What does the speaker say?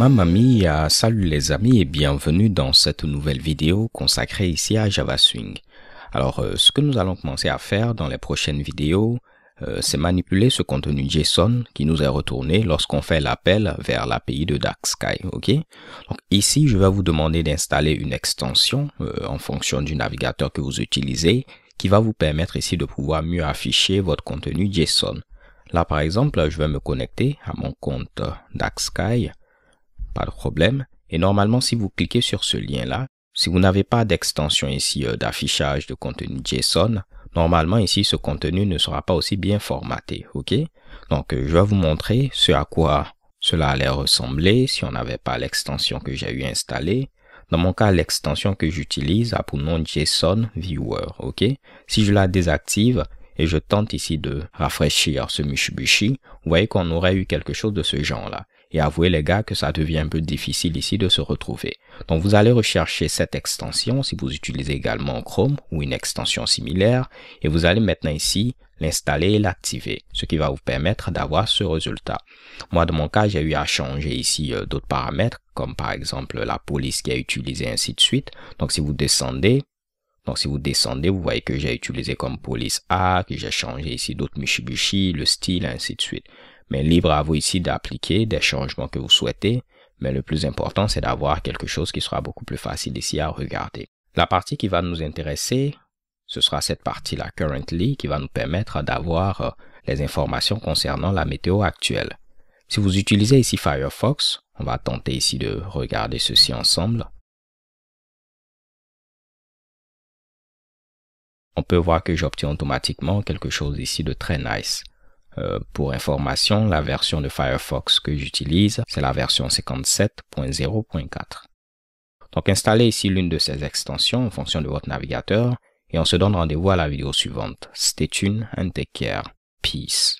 Mamma mia, salut les amis et bienvenue dans cette nouvelle vidéo consacrée ici à Java Swing. Alors, ce que nous allons commencer à faire dans les prochaines vidéos, c'est manipuler ce contenu JSON qui nous est retourné lorsqu'on fait l'appel vers l'API de Dark Sky, ok? Donc ici, je vais vous demander d'installer une extension en fonction du navigateur que vous utilisez qui va vous permettre ici de pouvoir mieux afficher votre contenu JSON. Là, par exemple, je vais me connecter à mon compte Dark Sky. Pas de problème. Et normalement, si vous cliquez sur ce lien-là, si vous n'avez pas d'extension ici d'affichage de contenu JSON, normalement ici, ce contenu ne sera pas aussi bien formaté. Ok? Donc, je vais vous montrer ce à quoi cela allait ressembler si on n'avait pas l'extension que j'ai eu installée. Dans mon cas, l'extension que j'utilise a pour nom JSON Viewer. Ok? Si je la désactive et je tente ici de rafraîchir ce Mitsubishi, vous voyez qu'on aurait eu quelque chose de ce genre-là. Et avouez les gars que ça devient un peu difficile ici de se retrouver. Donc vous allez rechercher cette extension si vous utilisez également Chrome ou une extension similaire et vous allez maintenant ici l'installer et l'activer, ce qui va vous permettre d'avoir ce résultat. Moi de mon cas j'ai eu à changer ici d'autres paramètres comme par exemple la police qui est utilisée ainsi de suite. Donc si vous descendez, vous voyez que j'ai utilisé comme police A, que j'ai changé ici d'autres Mitsubishi, le style, ainsi de suite. Mais libre à vous ici d'appliquer des changements que vous souhaitez. Mais le plus important, c'est d'avoir quelque chose qui sera beaucoup plus facile ici à regarder. La partie qui va nous intéresser, ce sera cette partie-là, Currently, qui va nous permettre d'avoir les informations concernant la météo actuelle. Si vous utilisez ici Firefox, on va tenter ici de regarder ceci ensemble. On peut voir que j'obtiens automatiquement quelque chose ici de très nice. Pour information, la version de Firefox que j'utilise, c'est la version 57.0.4. Donc installez ici l'une de ces extensions en fonction de votre navigateur et on se donne rendez-vous à la vidéo suivante. Stay tuned and take care. Peace.